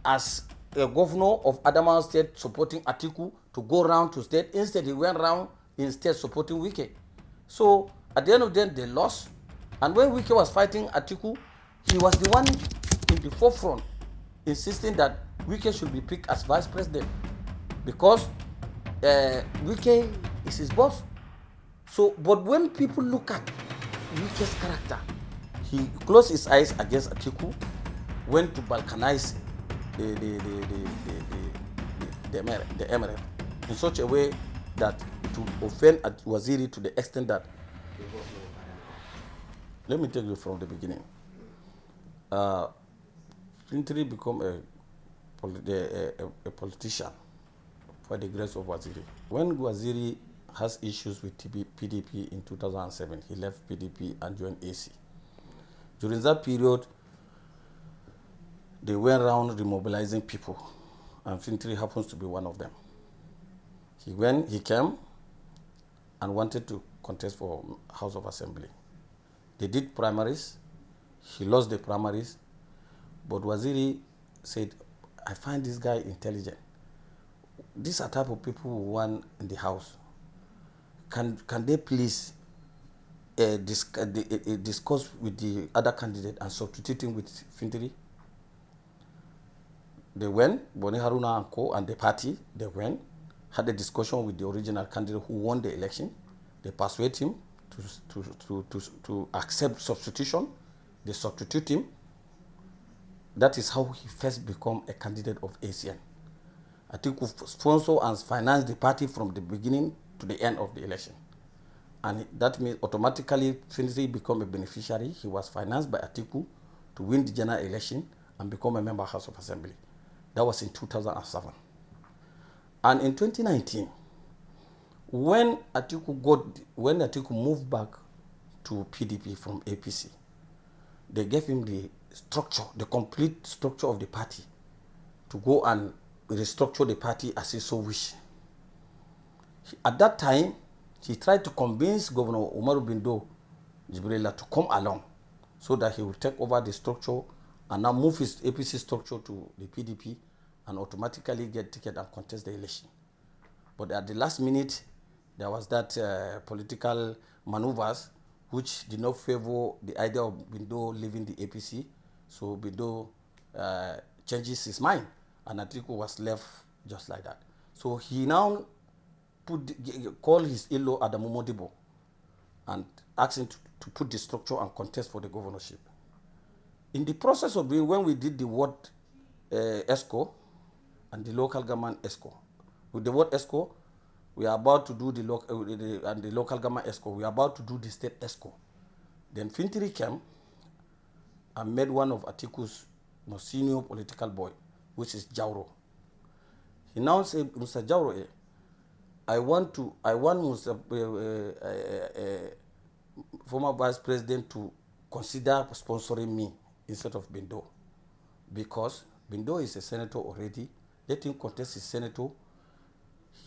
as a governor of Adamawa State supporting Atiku to go round to state. Instead, he went round instead supporting Wike. So at the end of the day, they lost. And when Wike was fighting Atiku, he was the one in the forefront insisting that Wike should be picked as vice president because Wike is his boss. So, but when people look at Wike's character, he closed his eyes against Atiku, went to balkanize the emirate in such a way that it would offend Waziri to the extent that, let me take you from the beginning. Fintiri became a politician by the grace of Waziri. When Waziri has issues with PDP in 2007, he left PDP and joined AC. During that period, they went around remobilizing people, and Fintiri happens to be one of them. He came and wanted to contest for House of Assembly. They did primaries. He lost the primaries, but Waziri said, I find this guy intelligent. These are type of people who want in the House. Can they please discuss with the other candidate and substitute him with Fintiri? They went, Boni Haruna and Co. and the party, they went, had a discussion with the original candidate who won the election. They persuaded him to accept substitution. They substitute him. That is how he first became a candidate of ACN. Atiku sponsored and financed the party from the beginning to the end of the election. And that means automatically Fintiri became a beneficiary. He was financed by Atiku to win the general election and become a member of House of Assembly. That was in 2007. And in 2019, when Atiku moved back to PDP from APC, they gave him the structure, the complete structure of the party, to go and restructure the party as he so wished. At that time, he tried to convince Governor Umaru Bindo Jibrila to come along so that he would take over the structure and now move his APC structure to the PDP and automatically get ticket and contest the election. But at the last minute, there was that political maneuvers which did not favor the idea of Bindo leaving the APC. So Bindo changes his mind, and Atiku was left just like that. So he now called his in-law Adamu Modibo and asked him to put the structure and contest for the governorship. In the process of doing, when we did the ward ESCO and the local government ESCO, with the ward ESCO, we are about to do the local government ESCO. We are about to do the state ESCO. Then Fintiri came and made one of Atiku's most senior political boy, which is Jauro. He now said, Mr. Jauro, I want Mr. Former Vice President to consider sponsoring me instead of Bindo, because Bindo is a senator already. Let him contest his senator.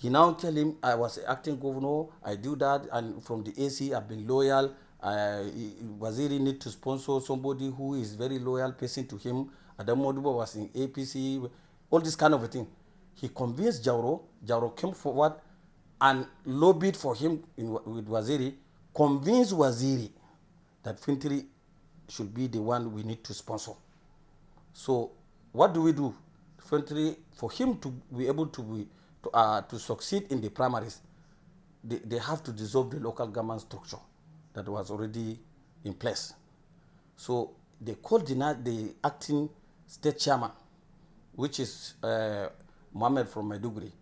He now tell him, I was acting governor, I do that, and from the AC I've been loyal. Waziri need to sponsor somebody who is very loyal person to him. Adam Modibo was in APC, all this kind of a thing. He convinced Jauro. Jauro came forward and lobbied for him with Waziri, convinced Waziri that Fintiri should be the one we need to sponsor. So what do we do? Fintiri, for him to be able to succeed in the primaries, they have to dissolve the local government structure that was already in place. So they called the acting state chairman, which is Mohammed from Maiduguri,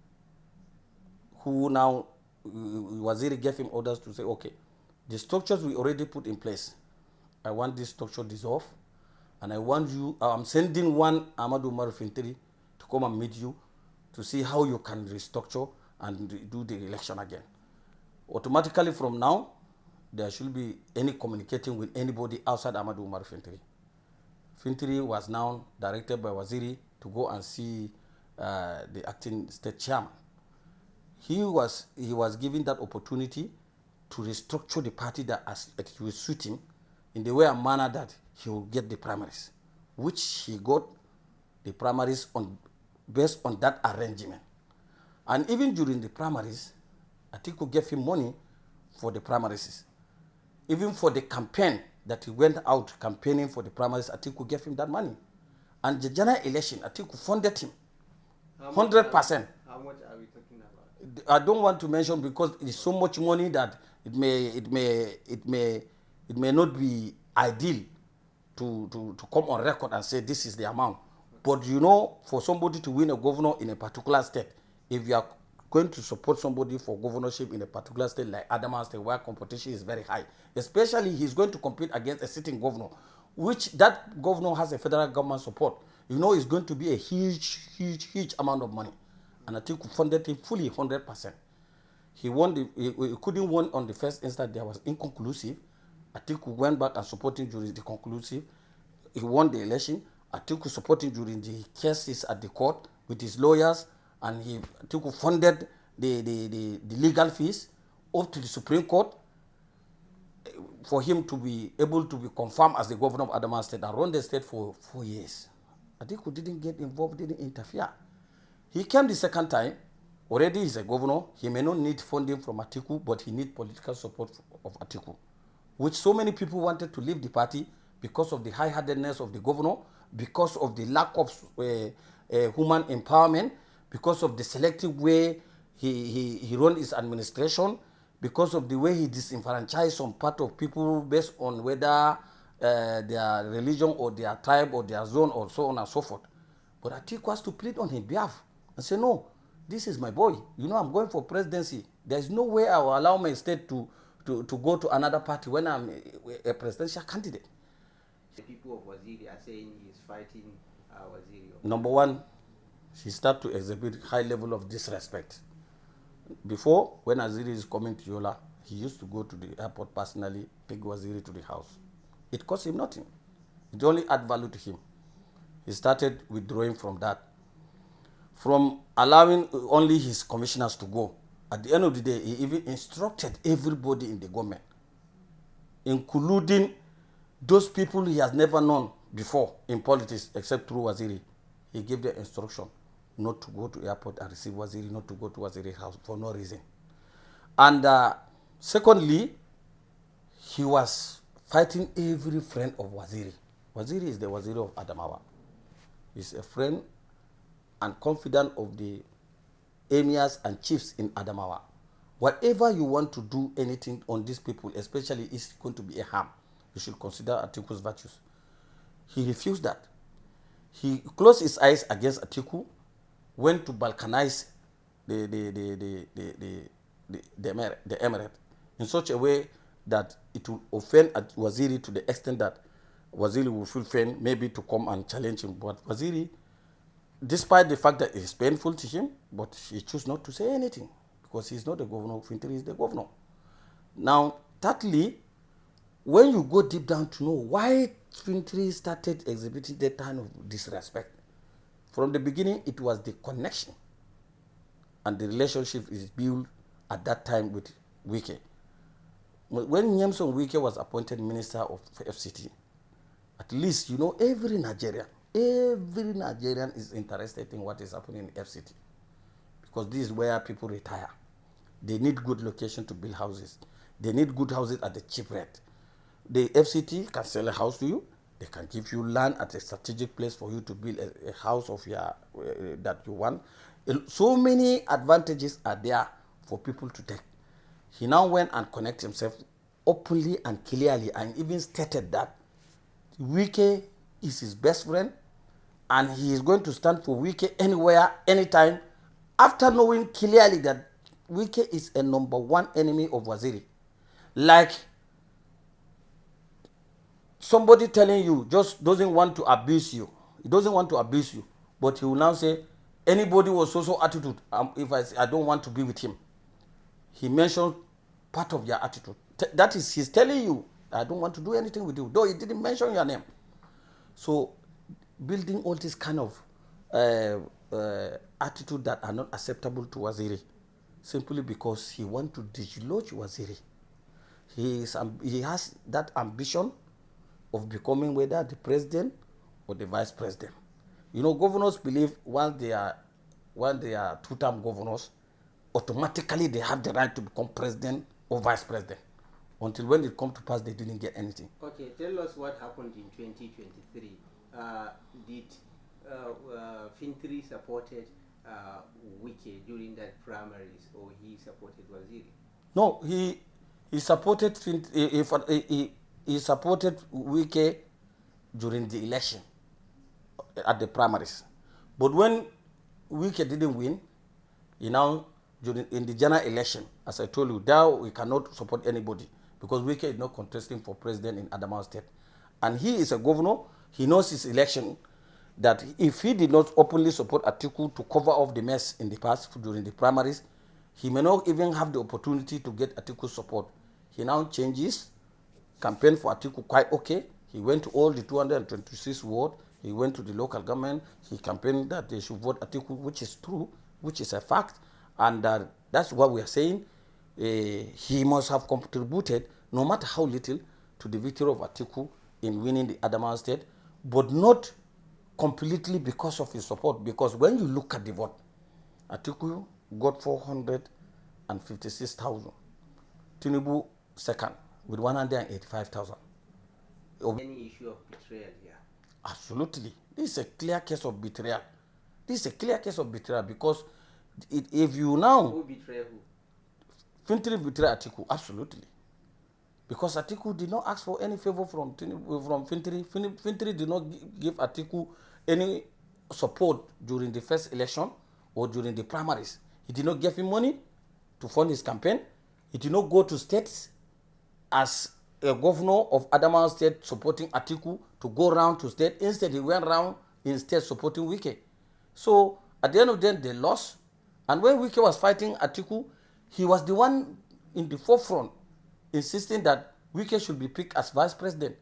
who now Waziri gave him orders to say, okay, the structures we already put in place, I want this structure dissolved, and I want you, I'm sending one Amadou Umar Fintiri to come and meet you to see how you can restructure and do the election again. Automatically from now, there should be any communicating with anybody outside Amadou Umar Fintiri. Fintiri was now directed by Waziri to go and see the acting state chairman. He was given that opportunity to restructure the party that it will suit him in the way and manner that he will get the primaries, which he got the primaries based on that arrangement. And even during the primaries, Atiku gave him money for the primaries. Even for the campaign that he went out campaigning for the primaries, Atiku gave him that money. And the general election, Atiku funded him 100%. How much are we talking about? I don't want to mention because it's so much money that it may not be ideal to come on record and say this is the amount. But you know, for somebody to win a governor in a particular state, if you are going to support somebody for governorship in a particular state like Adamawa State, where competition is very high, especially he's going to compete against a sitting governor, which that governor has a federal government support. You know, it's going to be a huge amount of money. And Atiku funded him fully 100%. He couldn't win on the first instance. There was inconclusive. Atiku went back and supported him during the conclusive. He won the election. Atiku supported him during the cases at the court with his lawyers, and Atiku funded the legal fees up to the Supreme Court for him to be able to be confirmed as the governor of Adamawa State and run the state for 4 years. Atiku didn't get involved, didn't interfere. He came the second time. Already he's a governor. He may not need funding from Atiku, but he needs political support of Atiku, which so many people wanted to leave the party because of the high-handedness of the governor, because of the lack of human empowerment, because of the selective way he run his administration, because of the way he disenfranchised some part of people based on whether their religion or their tribe or their zone or so on and so forth. But Atiku has to plead on his behalf and say, no, this is my boy. You know, I'm going for presidency. There's no way I will allow my state to go to another party when I'm a presidential candidate. The people of Waziri are saying he's fighting Waziri. Number one, he started to exhibit high level of disrespect. Before, when Waziri is coming to Yola, he used to go to the airport personally, take Waziri to the house. It cost him nothing. It only add value to him. He started withdrawing from that. From allowing only his commissioners to go. At the end of the day, he even instructed everybody in the government, including those people he has never known before in politics except through Waziri. He gave the instruction not to go to airport and receive Waziri, not to go to Waziri's house for no reason. And secondly, he was fighting every friend of Waziri. Waziri is the Waziri of Adamawa. He's a friend and confidant of the emirs and chiefs in Adamawa. Whatever you want to do anything on these people, especially is going to be a harm, you should consider Atiku's virtues. He refused that. He closed his eyes against Atiku, went to balkanize the emirate in such a way that it will offend Waziri to the extent that Waziri will feel pain maybe to come and challenge him. But Waziri, despite the fact that it's painful to him, but he chose not to say anything because he's not the governor. Fintiri is the governor. Now, thirdly, when you go deep down to know why Fintiri started exhibiting that kind of disrespect, from the beginning, it was the connection and the relationship is built at that time with Wike. When Nyemson Wike was appointed Minister of FCT, at least, you know, every Nigerian is interested in what is happening in FCT because this is where people retire. They need good location to build houses. They need good houses at the cheap rate. The FCT can sell a house to you. They can give you land at a strategic place for you to build a house of your that you want. So many advantages are there for people to take. He now went and connected himself openly and clearly and even stated that Wike is his best friend and he is going to stand for Wike anywhere, anytime, after knowing clearly that Wike is a number one enemy of Waziri. Like somebody telling you just doesn't want to abuse you. He doesn't want to abuse you, but he will now say, anybody with so attitude, if I say I don't want to be with him. He mentioned part of your attitude. That is, he's telling you, I don't want to do anything with you, though he didn't mention your name. So, building all this kind of attitude that are not acceptable to Waziri, simply because he wants to dislodge Waziri. He has that ambition of becoming whether the president or the vice president. You know, governors believe once they are two-term governors, automatically they have the right to become president or vice president. Until when it come to pass, they didn't get anything. Okay, tell us what happened in 2023. Did Fintiri supported Wike during that primaries, or he supported Waziri? No, he supported he supported Wike during the election at the primaries, but when Wike didn't win, he now in the general election, as I told you, now we cannot support anybody because Wike is not contesting for president in Adamawa State, and he is a governor. He knows his election that if he did not openly support Atiku to cover up the mess in the past during the primaries, he may not even have the opportunity to get Atiku's support. He now changes, campaign for Atiku quite okay. He went to all the 226 wards. He went to the local government. He campaigned that they should vote Atiku, which is true, which is a fact. And that's what we are saying. He must have contributed, no matter how little, to the victory of Atiku in winning the Adamawa State, but not completely because of his support. Because when you look at the vote, Atiku got 456,000. Tinubu second with 185,000. Any issue of betrayal here? Absolutely. This is a clear case of betrayal. This is a clear case of betrayal because if you now... Who betrayed who? Fintiri betrayed Atiku, absolutely. Because Atiku did not ask for any favor from Fintiri. Fintiri did not give Atiku any support during the first election or during the primaries. He did not give him money to fund his campaign. He did not go to states as a governor of Adamawa State supporting Atiku to go around to state. Instead, he went around in state supporting Wike. So at the end of the day, they lost. And when Wike was fighting Atiku, he was the one in the forefront insisting that Wike should be picked as vice president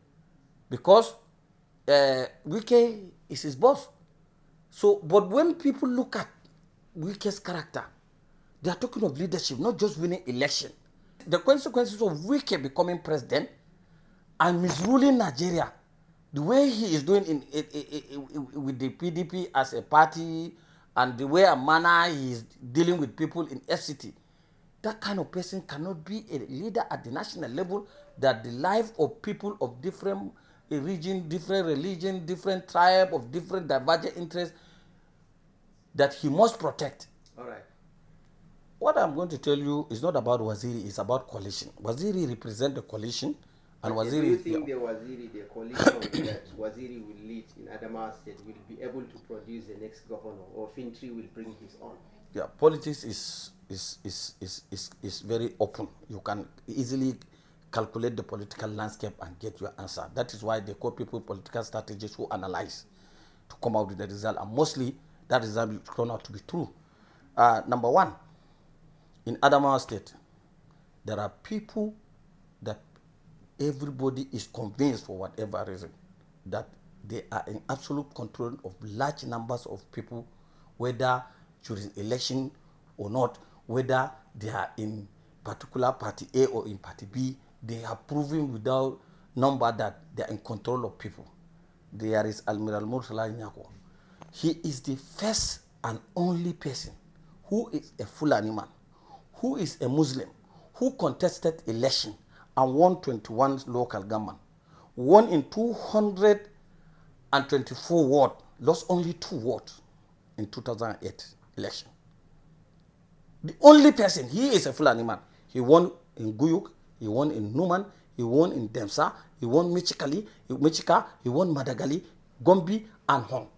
because Wike is his boss. So, but when people look at Wike's character, they are talking of leadership, not just winning election. The consequences of Wike becoming president and misruling Nigeria, the way he is doing with the PDP as a party and the way and manner he is dealing with people in FCT, that kind of person cannot be a leader at the national level that the life of people of different region, different religion, different tribe, of different divergent interests that he must protect. All right. What I'm going to tell you is not about Waziri, it's about coalition. Waziri represents the coalition, and Waziri... Do you think the coalition that Waziri will lead in Adamawa State will be able to produce the next governor, or Fintiri will bring his own? Yeah, politics is very open. You can easily calculate the political landscape and get your answer. That is why they call people political strategists who analyze to come out with the result, and mostly that result will turn out to be true. Number one, in Adamawa State, there are people that everybody is convinced for whatever reason that they are in absolute control of large numbers of people, whether during election or not, whether they are in particular party A or in party B. They are proving without number that they are in control of people. There is Admiral Murtala Nyako. He is the first and only person who is a Fulani man, who is a Muslim, who contested election and won 21 local government, won in 224 wards, lost only 2 wards in 2008 election. The only person, he is a Fulani man. He won in Guyuk, he won in Numan, he won in Demsa, he won Michika, he won Madagali, Gombe, and Hong.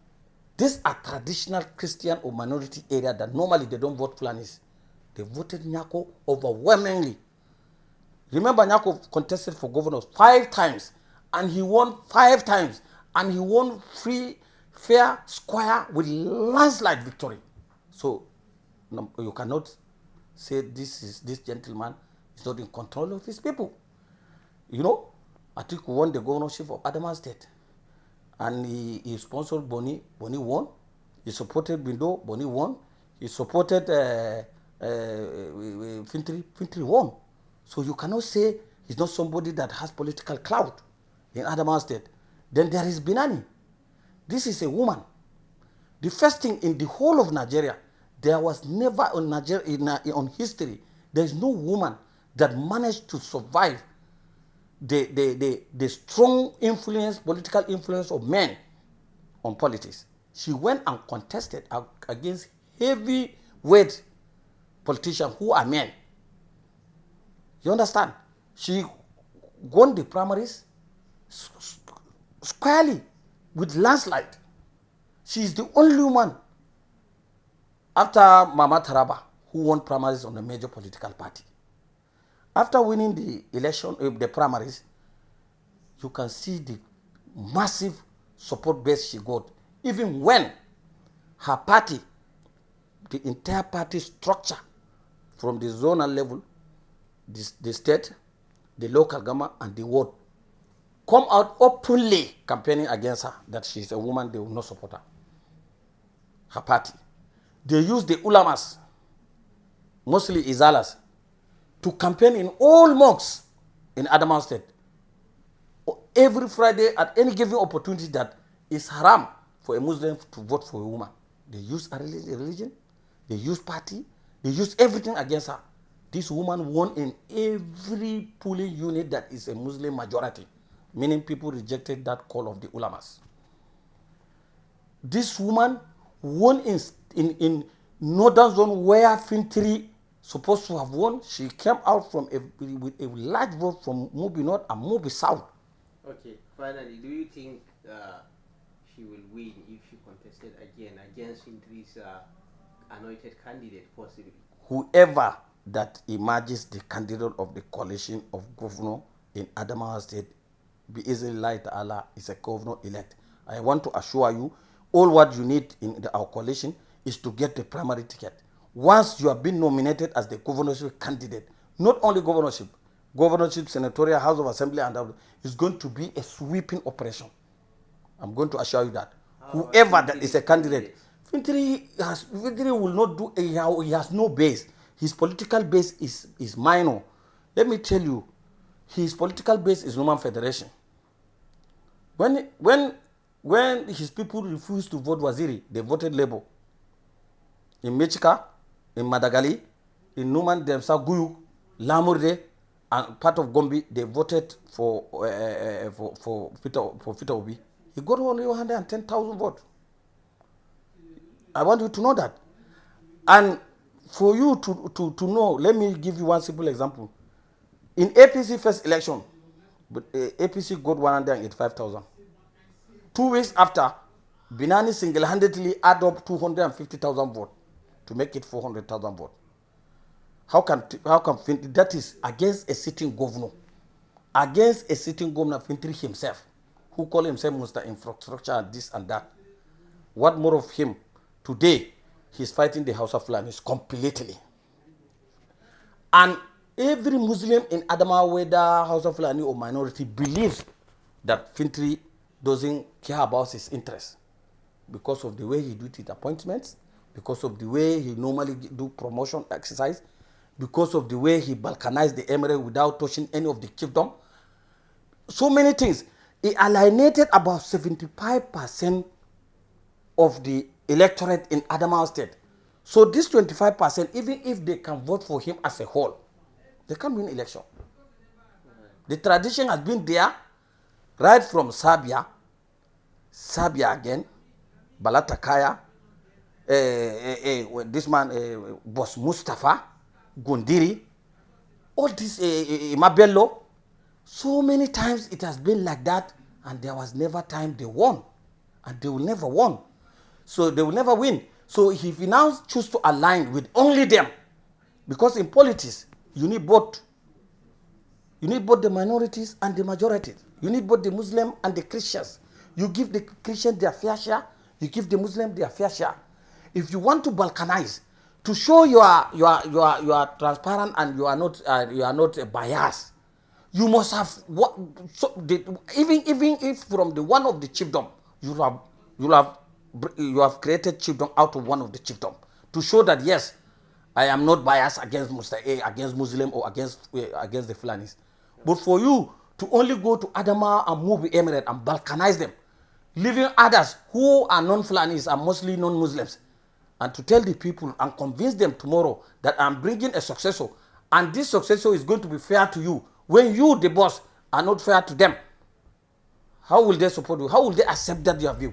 These are traditional Christian or minority area that normally they don't vote Fulanis. They voted Nyako overwhelmingly. Remember, Nyako contested for governor 5 times, and he won 5 times, and he won free, fair, square with landslide victory. So you cannot say this gentleman is not in control of his people. You know, Atiku won the governorship of Adamawa State, and he sponsored Boni. Boni won. He supported Bindo. Boni won. He supported Fintiri. Fintiri won. So you cannot say he's not somebody that has political clout in Adamawa State. Then there is Binani. This is a woman. The first thing in the whole of Nigeria, there was never on on history, there is no woman that managed to survive the strong influence, political influence of men on politics. She went and contested against heavyweight politicians who are men. You understand? She won the primaries squarely with landslide. She is the only woman after Mama Taraba who won primaries on a major political party. After winning the election, the primaries, you can see the massive support base she got. Even when her party, the entire party structure, from the zonal level, the state, the local government, and the world, come out openly campaigning against her, that she's a woman, they will not support her. Her party. They use the ulamas, mostly Izalas, to campaign in all mosques in Adamawa State. Every Friday, at any given opportunity, that is haram for a Muslim to vote for a woman. They use a religion, they use party, they use everything against her. This woman won in every polling unit that is a Muslim majority, meaning people rejected that call of the ulamas. This woman won in northern zone where Fintiri supposed to have won. She came out from with a large vote from Mubi North and Mubi South. Okay, finally, do you think she will win if she contested again against Fintiri's anointed candidate, possibly? Whoever that emerges the candidate of the coalition of governor in Adamawa State, be easily light Allah, is a governor elect. I want to assure you, all what you need in our coalition is to get the primary ticket. Once you have been nominated as the governorship candidate, not only governorship, senatorial, House of Assembly, and other, is going to be a sweeping operation. I'm going to assure you that. Whoever that is a candidate, Fintiri will not do, he has no base. His political base is minor. Let me tell you, his political base is Roman Federation. When his people refused to vote Waziri, they voted Labour. In Mechika, in Madagali, in Numan Demsa, Guyuk, Lamurde, and part of Gombe, they voted for Peter Obi. He got only 110,000 votes. I want you to know that. And for you to know, let me give you one simple example. In APC first election, APC got 185,000. 2 weeks after, Binani single-handedly add up 250,000 votes to make it 400,000 votes. How can that is against a sitting governor, Fintiri himself, who call himself Mr. Infrastructure and this and that. What more of him? Today, he's fighting the House of Fulanis completely. And every Muslim in Adamawa, whether House of Fulani or minority, believes that Fintiri doesn't care about his interests because of the way he do his appointments, because of the way he normally do promotion exercise, because of the way he balkanized the emirate without touching any of the chiefdom. So many things. He alienated about 75% of the electorate in Adamawa State. So this 25%, even if they can vote for him as a whole, they can't win election. The tradition has been there right from Serbia again, Balatakaya, this man, Boss Mustafa, Gundiri, all this, Mabello. So many times it has been like that, and there was never time they won, and they will never won. So they will never win. So if he now choose to align with only them, because in politics, you need both. You need both the minorities and the majorities. You need both the Muslim and the Christians. You give the Christians their fair share, you give the Muslim their fair share. If you want to balkanize, to show you are transparent and you are not biased, you must have even if from the one of the chiefdom you have created chiefdom out of one of the chiefdom to show that yes, I am not biased against Mr. A, against Muslim or against the Fulanis. But for you to only go to Adama and Mubi Emirate and balkanize them, leaving others who are non-Fulanis and mostly non-Muslims, and to tell the people and convince them tomorrow that I'm bringing a successor, and this successor is going to be fair to you, when you, the boss, are not fair to them. How will they support you? How will they accept that your view?